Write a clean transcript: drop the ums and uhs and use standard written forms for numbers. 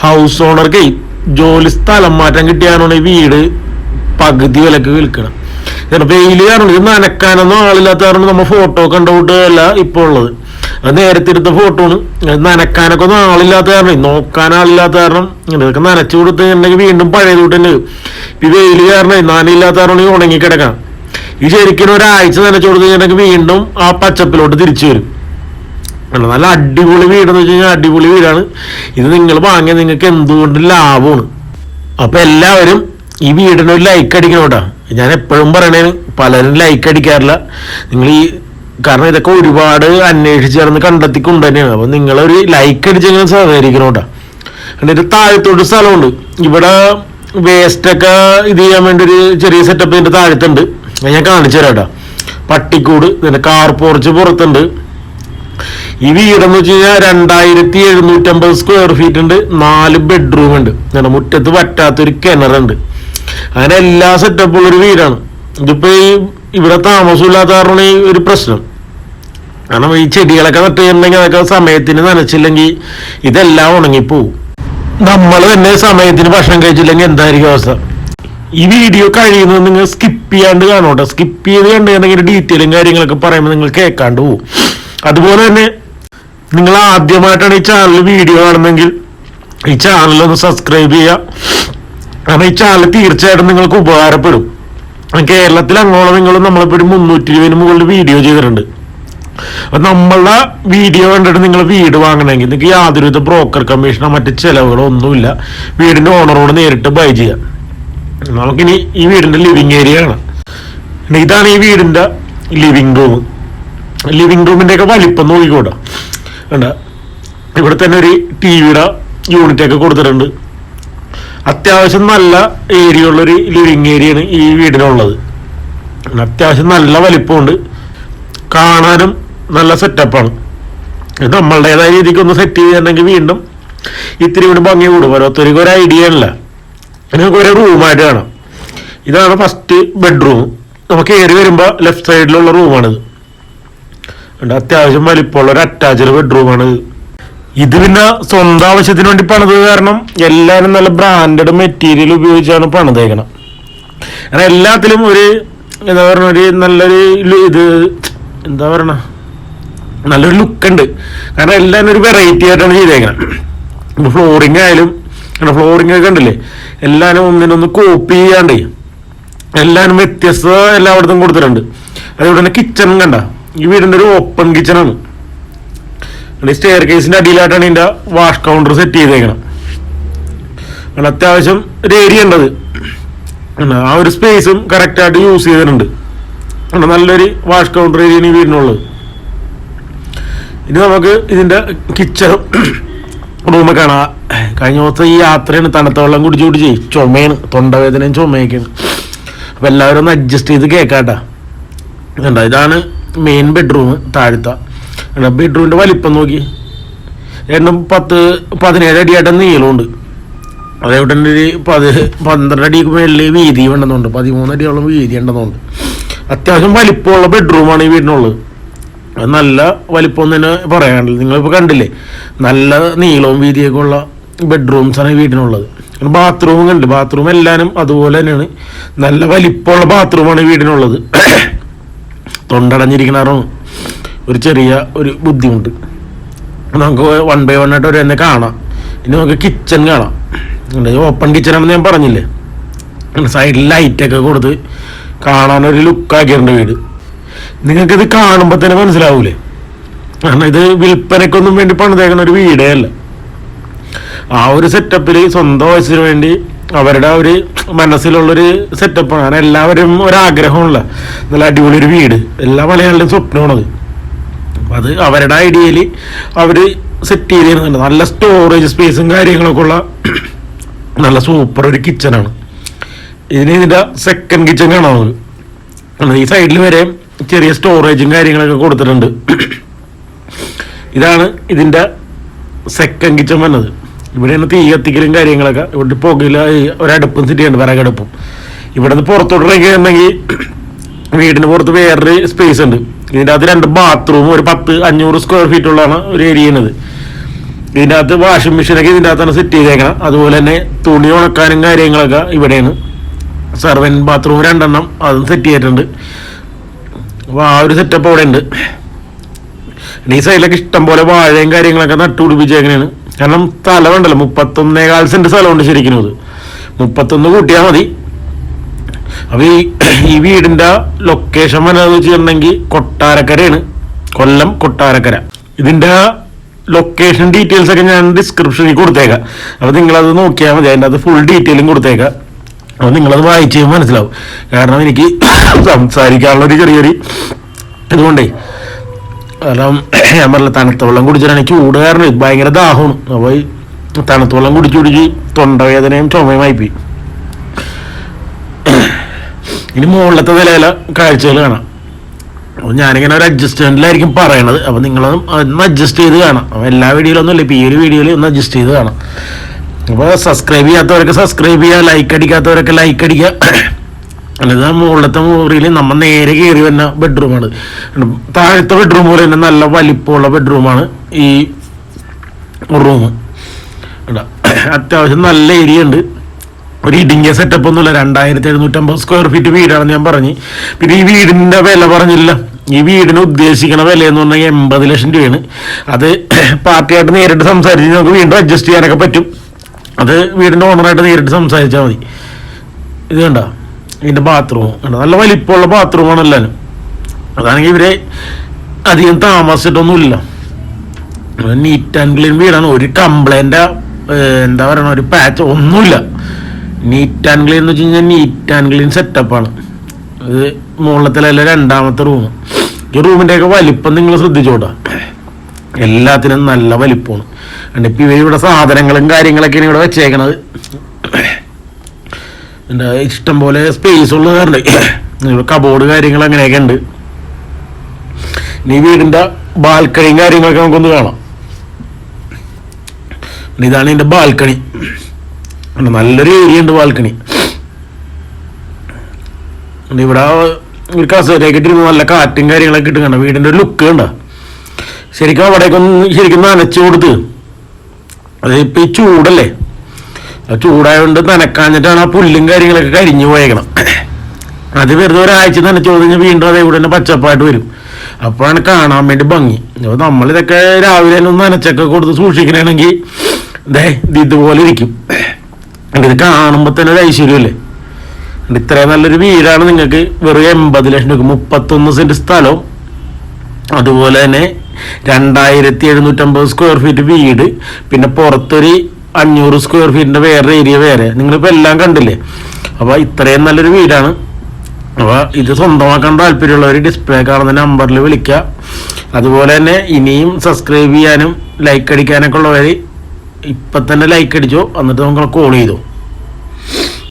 House ഓണർക്ക് ജോലി സ്ഥലം മാറ്റം കിട്ടിയാണോ ഈ വീട് പകുതി വിലക്ക് വിൽക്കണം. വെയില് കാരണം ഇത് നനക്കാനൊന്നും ആളില്ലാത്ത കാരണം നമ്മൾ ഫോട്ടോ കണ്ടുകൂട്ടുകയല്ല ഇപ്പോൾ ഉള്ളത്. അത് നേരത്തെ എടുത്ത ഫോട്ടോ ആണ്. നനക്കാനൊക്കെ ഒന്നും ആളില്ലാത്ത കാരണം, നോക്കാൻ ആളില്ലാത്ത കാരണം ഇതൊക്കെ നനച്ചു കൊടുത്തിട്ടുണ്ടെങ്കിൽ വീണ്ടും പഴയതോട്ട് തന്നെ. ഈ വെയില് കാരണം നനയില്ലാത്ത കാരണം ഈ ഉണങ്ങിക്കിടക്കണം. ഈ ശരിക്കും ഒരാഴ്ച നനച്ചു കൊടുത്തിട്ടുണ്ടെങ്കിൽ വീണ്ടും ആ പച്ചപ്പിലോട്ട് തിരിച്ചു വരും. നല്ല അടിപൊളി വീടെന്ന് വെച്ച് കഴിഞ്ഞാൽ അടിപൊളി വീടാണ് ഇത്. നിങ്ങൾ വാങ്ങിയാൽ നിങ്ങൾക്ക് എന്തുകൊണ്ട് ലാഭമാണ്. അപ്പൊ എല്ലാവരും ഈ വീടിന് ഒരു ലൈക്ക് അടിക്കണം കേട്ടോ. ഞാൻ എപ്പോഴും പറയണേ, പലരും ലൈക്ക് അടിക്കാറില്ല. നിങ്ങൾ ഈ കാരണം ഇതൊക്കെ ഒരുപാട് അന്വേഷിച്ച് ചേർന്ന് കണ്ടെത്തിക്കൊണ്ട് തന്നെയാണ്. അപ്പൊ നിങ്ങളൊരു ലൈക്ക് അടിച്ചെങ്ങനെ സഹകരിക്കണം കേട്ടോ. എന്നിട്ട് താഴത്തോട്ട് സ്ഥലമുണ്ട്. ഇവിടെ വേസ്റ്റൊക്കെ ഇത് ചെയ്യാൻ വേണ്ടി ഒരു ചെറിയ സെറ്റപ്പ് ഇതിന്റെ താഴത്തുണ്ട്. ഞാൻ കാണിച്ചു തരാം കേട്ടോ. പട്ടിക്കൂട്, ഇതിന്റെ കാർ പോർച്ച് പുറത്തുണ്ട്. ഈ വീടെന്ന് വെച്ച് കഴിഞ്ഞാൽ 2750 സ്ക്വയർ ഫീറ്റ് ഉണ്ട്. 4 ബെഡ്റൂം ഉണ്ട്. മുറ്റത്ത് പറ്റാത്തൊരു കിണറുണ്ട്. അങ്ങനെ എല്ലാ സെറ്റപ്പുള്ള ഒരു വീടാണ്. ഇതിപ്പോ ഇവിടെ താമസമില്ലാത്ത കാരണം ഈ ഒരു പ്രശ്നം. കാരണം ഈ ചെടികളൊക്കെ നട്ടുണ്ടെങ്കിൽ അതൊക്കെ സമയത്തിന് നനച്ചില്ലെങ്കിൽ ഇതെല്ലാം ഉണങ്ങിപ്പോവും. നമ്മൾ തന്നെ സമയത്തിന് ഭക്ഷണം കഴിച്ചില്ലെങ്കിൽ എന്തായിരിക്കും അവസ്ഥ. ഈ വീഡിയോ കഴിയുന്നത് നിങ്ങൾ സ്കിപ്പ് ചെയ്യാണ്ട് കാണോട്ടെ. സ്കിപ്പ് ചെയ്ത് കണ്ടുകഴിഞ്ഞാൽ ഡീറ്റെയിലും കാര്യങ്ങളൊക്കെ പറയുമ്പോൾ നിങ്ങൾ കേൾക്കാണ്ട് പോവും. അതുപോലെ തന്നെ നിങ്ങൾ ആദ്യമായിട്ടാണ് ഈ ചാനൽ വീഡിയോ കാണുന്നെങ്കിൽ ഈ ചാനലൊന്ന് സബ്സ്ക്രൈബ് ചെയ്യുക. കാരണം ഈ ചാനൽ തീർച്ചയായിട്ടും നിങ്ങൾക്ക് ഉപകാരപ്പെടും. കേരളത്തിൽ അങ്ങോളം നിങ്ങളും നമ്മളിപ്പോൾ ഒരു 320 മുകളിൽ വീഡിയോ ചെയ്തിട്ടുണ്ട്. അപ്പൊ നമ്മളുടെ വീഡിയോ കണ്ടിട്ട് നിങ്ങൾ വീട് വാങ്ങണമെങ്കിൽ നിങ്ങൾക്ക് യാതൊരുവിധ ബ്രോക്കർ കമ്മീഷനോ മറ്റ് ചെലവുകളോ ഒന്നുമില്ല. വീടിന്റെ ഓണറോട് നേരിട്ട് ബൈ ചെയ്യാം. നമുക്കിനി ഈ വീടിന്റെ ലിവിങ് ഏരിയ ആണ്. ഇതാണ് ഈ വീടിന്റെ ലിവിങ് റൂം. ലിവിങ് റൂമിന്റെ ഒക്കെ വലിപ്പം നോക്കിക്കോട്ടെ. കണ്ട, ഇവിടെ തന്നെ ഒരു ടിവിയുടെ യൂണിറ്റ് ഒക്കെ കൊടുത്തിട്ടുണ്ട്. അത്യാവശ്യം നല്ല ഏരിയ ഉള്ളൊരു ലിവിങ് ഏരിയയാണ് ഈ വീടിനുള്ളത്. അത്യാവശ്യം നല്ല വലിപ്പമുണ്ട്. കാണാനും നല്ല സെറ്റപ്പാണ്. ഇത് നമ്മളുടേതായ രീതിക്ക് ഒന്ന് സെറ്റ് ചെയ്തിട്ടുണ്ടെങ്കിൽ വീണ്ടും ഇത്തിരി കൂടി ഭംഗി കൂടും. ഓരോരുത്തർക്ക് ഒരു ഐഡിയ അല്ല. നിങ്ങൾക്ക് ഒരു റൂമായിട്ട് കാണാം. ഇതാണ് ഫസ്റ്റ് ബെഡ്റൂം. നമുക്ക് കയറി വരുമ്പോൾ ലെഫ്റ്റ് സൈഡിലുള്ള റൂമാണിത്. അത്യാവശ്യം വലിപ്പമുള്ള ഒരു അറ്റാച്ച്ഡ് ബെഡ്റൂമാണ് ഇത്. പിന്നെ സ്വന്തം ആവശ്യത്തിന് വേണ്ടി പണിത് കാരണം എല്ലാവരും നല്ല ബ്രാൻഡഡ് മെറ്റീരിയൽ ഉപയോഗിച്ചാണ് പണിതേക്കണം. കാരണം എല്ലാത്തിലും ഒരു എന്താ പറയുക, ഒരു നല്ലൊരു ഇത് എന്താ പറയണ നല്ലൊരു ലുക്ക് ഉണ്ട്. കാരണം എല്ലാവരും ഒരു വെറൈറ്റി ആയിട്ടാണ് ചെയ്തേക്കണം. ഫ്ലോറിങ് ആയാലും ഫ്ലോറിങ് ഒക്കെ ഉണ്ടല്ലേ, എല്ലാവരും ഒന്നിനൊന്ന് കോപ്പി ചെയ്യാണ്ടേ എല്ലാവരും വ്യത്യസ്തത എല്ലായിടത്തും കൊടുത്തിട്ടുണ്ട്. അതുപോലെ തന്നെ കിച്ചണും കണ്ട, ഈ വീടിന്റെ ഒരു ഓപ്പൺ കിച്ചണാണ്. സ്റ്റെയർ കേസിന്റെ അടിയിലായിട്ടാണ് ഇതിന്റെ വാഷ് കൗണ്ടർ സെറ്റ് ചെയ്തേക്കണം. അത്യാവശ്യം ഒരു ഏരിയ ഉണ്ടത്. ആ ഒരു സ്പേസും കറക്റ്റായിട്ട് യൂസ് ചെയ്തിട്ടുണ്ട്. നല്ലൊരു വാഷ് കൗണ്ടർ ഏരിയയാണ് ഈ വീടിനുള്ളത്. ഇനി നമുക്ക് ഇതിന്റെ കിച്ചണും റൂമൊക്കെ കാണാം. കഴിഞ്ഞ ദിവസം ഈ യാത്രയാണ്, തണുത്ത വെള്ളം കുടിച്ച് ചുമയാണ്, തൊണ്ടവേദനയും ചുമയൊക്കെയാണ്. അപ്പൊ എല്ലാവരും ഒന്ന് അഡ്ജസ്റ്റ് ചെയ്ത് കേൾക്കാട്ടാ. ഇതാണ് മെയിൻ ബെഡ്റൂം. താഴത്ത ബെഡ്റൂമിന്റെ വലിപ്പം നോക്കി, 17 അടിയായിട്ട് നീളമുണ്ട്. അതേപോലെ തന്നെ ഒരു 12 അടിക്ക് മേളിൽ വീതി ഉണ്ടെന്നുണ്ട്. 13 അടിയോളം വീതി ഉണ്ടെന്നുണ്ട്. അത്യാവശ്യം വലിപ്പമുള്ള ബെഡ്റൂമാണ് ഈ വീടിനുള്ളത്. അത് നല്ല വലിപ്പം തന്നെ പറയാനുള്ളത്. നിങ്ങളിപ്പോൾ കണ്ടില്ലേ, നല്ല നീളവും വീതിയൊക്കെ ഉള്ള ബെഡ്റൂംസാണ് ഈ വീടിനുള്ളത്. ബാത്റൂമും കണ്ട്, ബാത്റൂം എല്ലാവരും അതുപോലെ തന്നെയാണ്. നല്ല വലിപ്പമുള്ള ബാത്റൂമാണ് ഈ വീടിനുള്ളത്. തൊണ്ടടഞ്ഞിരിക്കണാറാണ് ഒരു ചെറിയ ഒരു ബുദ്ധിമുട്ട്. നമുക്ക് 1 by 1 ആയിട്ട് ഒരു തന്നെ കാണാം. ഇനി നമുക്ക് കിച്ചൺ കാണാം. ഓപ്പൺ കിച്ചണാണെന്ന് ഞാൻ പറഞ്ഞില്ലേ. സൈഡിൽ ലൈറ്റൊക്കെ കൊടുത്ത് കാണാനൊരു ലുക്കാക്കിയിട്ടുണ്ട് വീട്. നിങ്ങൾക്കിത് കാണുമ്പോൾ തന്നെ മനസ്സിലാവൂലേ. കാരണം ഇത് വിൽപ്പനയ്ക്കൊന്നും വേണ്ടി പണിതേക്കുന്ന ഒരു വീടേ അല്ല. ആ ഒരു സെറ്റപ്പിൽ സ്വന്തം വയസ്സിന് വേണ്ടി അവരുടെ ഒരു മനസ്സിലുള്ളൊരു സെറ്റപ്പാണ്. കാരണം എല്ലാവരും ഒരാഗ്രഹമുള്ള നല്ല അടിപൊളി ഒരു വീട് എല്ലാ മലയാളികളും സ്വപ്നമാണത്. അപ്പം അത് അവരുടെ ഐഡിയയിൽ അവർ സെറ്റ് ചെയ്തിരുന്നുണ്ട്. നല്ല സ്റ്റോറേജ് സ്പേസും കാര്യങ്ങളൊക്കെ ഉള്ള നല്ല സൂപ്പർ ഒരു കിച്ചണാണ്. ഇതിന്റെ സെക്കൻഡ് കിച്ചൺ കാണാവുന്നത്. ഈ സൈഡിൽ വരെ ചെറിയ സ്റ്റോറേജും കാര്യങ്ങളൊക്കെ കൊടുത്തിട്ടുണ്ട്. ഇതാണ് ഇതിന്റെ സെക്കൻഡ് കിച്ചൺ വന്നത്. ഇവിടെയാണ് തീ കത്തിക്കലും കാര്യങ്ങളൊക്കെ. ഇവിടെ പുകയില ഒരടുപ്പും സിറ്റിയുണ്ട്, വിറകടുപ്പും. ഇവിടെ നിന്ന് പുറത്തോട്ട് ഇറങ്ങിയിട്ടുണ്ടെങ്കിൽ വീടിന് പുറത്ത് വേറൊരു സ്പേസ് ഉണ്ട്. ഇതിൻ്റെ അത് 2 ബാത്റൂമും ഒരു 500 സ്ക്വയർ ഫീറ്റ് ഉള്ളതാണ് ഒരു ഏരിയ. ഇതിൻ്റെ അകത്ത് വാഷിംഗ് മെഷീനൊക്കെ ഇതിൻ്റെ അകത്താണ് സെറ്റ് ചെയ്തേക്കണം. അതുപോലെ തന്നെ തുണി ഉണക്കാനും കാര്യങ്ങളൊക്കെ ഇവിടെയാണ്. സെർവൻറ്റ് ബാത്റൂം 2 എണ്ണം അതും സെറ്റ് ചെയ്തിട്ടുണ്ട്. അപ്പോൾ ആ ഒരു സെറ്റപ്പ് അവിടെ ഉണ്ട്. ഈ സൈഡിലൊക്കെ ഇഷ്ടം പോലെ വാഴയും കാര്യങ്ങളൊക്കെ നട്ടുപിടിപ്പിച്ചേക്കണേണ്. കാരണം സ്ഥലമുണ്ടല്ലോ, 31.25 സെന്റ് സ്ഥലമുണ്ട് ശരിക്കും. അത് 31 കൂട്ടിയാൽ മതി. അപ്പോൾ ഈ വീടിൻ്റെ ലൊക്കേഷൻ വന്നതെന്ന് വെച്ചിട്ടുണ്ടെങ്കിൽ കൊട്ടാരക്കരയാണ്, കൊല്ലം കൊട്ടാരക്കര. ഇതിൻ്റെ ലൊക്കേഷൻ ഡീറ്റെയിൽസ് ഒക്കെ ഞാൻ ഡിസ്ക്രിപ്ഷനിൽ കൊടുത്തേക്കാം. അപ്പോൾ നിങ്ങളത് നോക്കിയാൽ മതി. അതിൻ്റെ അത് ഫുൾ ഡീറ്റെയിലും കൊടുത്തേക്കാം. അപ്പോൾ നിങ്ങളത് വായിച്ച് കഴിയുമ്പോൾ മനസ്സിലാവും. കാരണം എനിക്ക് സംസാരിക്കാനുള്ളൊരു ചെറിയൊരു ഇതുകൊണ്ടേ, കാരണം ഞാൻ പറഞ്ഞ തണുത്ത വെള്ളം കുടിച്ചിട്ടാണ് ചൂട് കാരണം ഭയങ്കര ദാഹമാണ്. അപ്പോൾ ഈ തണുത്ത വെള്ളം കുടിച്ച് തൊണ്ടവേദനയും ചുമയുമായി പോയി. ഇനി മുകളിലത്തെ നിലയിലെ കാഴ്ചകൾ കാണാം. അപ്പോൾ ഞാനിങ്ങനെ ഒരു അഡ്ജസ്റ്റ്മെൻറ്റിലായിരിക്കും പറയണത്. അപ്പോൾ നിങ്ങളൊന്നും ഒന്ന് അഡ്ജസ്റ്റ് ചെയ്ത് കാണാം. അപ്പോൾ എല്ലാ വീഡിയോയിലൊന്നും ഇല്ല, ഇപ്പോൾ ഈ ഒരു വീഡിയോയിൽ ഒന്ന് അഡ്ജസ്റ്റ് ചെയ്ത് കാണാം. അപ്പോൾ സബ്സ്ക്രൈബ് ചെയ്യാത്തവരൊക്കെ സബ്സ്ക്രൈബ് ചെയ്യുക, ലൈക്ക് അടിക്കാത്തവരൊക്കെ ലൈക്ക് അടിക്കുക. അല്ലാതെ മുകളിലത്തെ മുറിയിൽ നമ്മൾ നേരെ കയറി വരുന്ന ബെഡ്റൂമാണ്. താഴത്തെ ബെഡ്റൂം പോലെ തന്നെ നല്ല വലിപ്പമുള്ള ബെഡ്റൂമാണ് ഈ റൂം. അത്യാവശ്യം നല്ല ഏരിയ ഉണ്ട്. ഒരു ഇടുങ്ങിയ സെറ്റപ്പ് ഒന്നുമില്ല. 2750 സ്ക്വയർ ഫീറ്റ് വീടാണെന്ന് ഞാൻ പറഞ്ഞു. പിന്നെ ഈ വീടിൻ്റെ വില പറഞ്ഞില്ല. ഈ വീടിന് ഉദ്ദേശിക്കുന്ന വില എന്ന് പറഞ്ഞാൽ 80 ലക്ഷം രൂപയാണ്. അത് പാർട്ടിയായിട്ട് നേരിട്ട് സംസാരിച്ച് നമുക്ക് വീണ്ടും അഡ്ജസ്റ്റ് ചെയ്യാനൊക്കെ പറ്റും. അത് വീടിൻ്റെ ഓണറായിട്ട് നേരിട്ട് സംസാരിച്ചാൽ മതി. ഇത് കണ്ടോ ഇതിൻ്റെ ബാത്റൂം കണ്ടോ, നല്ല വലിപ്പമുള്ള ബാത്റൂമാണ് എല്ലാവരും. അതാണെങ്കിൽ ഇവരെ അധികം താമസിച്ചിട്ടൊന്നുമില്ല. നീറ്റ് ആൻഡ് ക്ലീൻ വീടാണ്. ഒരു കംപ്ലൈൻ്റ് എന്താ പറയണ ഒരു പാച്ച് ഒന്നുമില്ല. നീറ്റ് ആൻഡ് ക്ലീൻ എന്ന് വെച്ച് കഴിഞ്ഞാൽ നീറ്റ് ആൻഡ് ക്ലീൻ സെറ്റപ്പാണ്. ഇത് മുകളിലത്തിലല്ല 2ാമത്തെ റൂം. ഈ റൂമിൻ്റെയൊക്കെ വലിപ്പം നിങ്ങൾ ശ്രദ്ധിച്ചോട്ടാ, എല്ലാത്തിനും നല്ല വലിപ്പമാണ്. ഇപ്പം ഇവരിവിടെ സാധനങ്ങളും കാര്യങ്ങളൊക്കെയാണ് ഇവിടെ വെച്ചേക്കണത്. എന്താ ഇഷ്ടം പോലെ സ്പേസ് ഉള്ളത് കാരണം കബോർഡ് കാര്യങ്ങൾ അങ്ങനെയൊക്കെ ഉണ്ട്. ഇനി വീടിൻ്റെ ബാൽക്കണിയും കാര്യങ്ങളൊക്കെ നമുക്കൊന്ന് കാണാം. ഇതാണ് ഇതിൻ്റെ ബാൽക്കണി. നല്ലൊരു ഏരിയ ഉണ്ട് ബാൽക്കണി. ഇവിടെ ഒരു കസേരയൊക്കെ ഇട്ടിരുന്ന് നല്ല കാറ്റും കാര്യങ്ങളൊക്കെ ഇട്ട് കണ്ട വീടിൻ്റെ ഒരു ലുക്ക് കണ്ട. ശരിക്കും അവിടേക്കൊന്ന് ശരിക്കും നനച്ചു കൊടുത്ത്, അതിപ്പോൾ ഈ ചൂടല്ലേ, ആ ചൂടായതുകൊണ്ട് നനക്കാഞ്ഞിട്ടാണ് ആ പുല്ലും കാര്യങ്ങളൊക്കെ കരിഞ്ഞു പോയേക്കണം. അത് വെറുതെ ഒരാഴ്ച നനച്ചു കഴിഞ്ഞാൽ വീണ്ടും അതേകൂടെ തന്നെ പച്ചപ്പായിട്ട് വരും. അപ്പോഴാണ് കാണാൻ വേണ്ടി ഭംഗി. അപ്പോൾ നമ്മളിതൊക്കെ രാവിലെ തന്നെ ഒന്ന് നനച്ചൊക്കെ കൊടുത്ത് സൂക്ഷിക്കണമെങ്കിൽ ഇതുപോലെ ഇരിക്കും. ഇത് കാണുമ്പോൾ തന്നെ ഒരു ഐശ്വര്യമല്ലേ. ഇത്രയും നല്ലൊരു വീടാണ് നിങ്ങൾക്ക് വെറും 80 ലക്ഷം രൂപ, 31 സെന്റ് സ്ഥലവും, അതുപോലെ തന്നെ 2750 സ്ക്വയർ ഫീറ്റ് വീട്, പിന്നെ പുറത്തൊരു 500 സ്ക്വയർ ഫീറ്റിൻ്റെ വേറെ ഏരിയ വേറെ. നിങ്ങളിപ്പോൾ എല്ലാം കണ്ടില്ലേ. അപ്പോൾ ഇത്രയും നല്ലൊരു വീടാണ്. അപ്പോൾ ഇത് സ്വന്തമാക്കാൻ താല്പര്യമുള്ളവർ ഡിസ്പ്ലേ കാണുന്ന നമ്പറിൽ വിളിക്കുക. അതുപോലെ തന്നെ ഇനിയും സബ്സ്ക്രൈബ് ചെയ്യാനും ലൈക്ക് അടിക്കാനൊക്കെ ഉള്ളവർ ഇപ്പം തന്നെ ലൈക്ക് അടിച്ചോ, എന്നിട്ട് നമുക്ക് കോൾ ചെയ്തോ.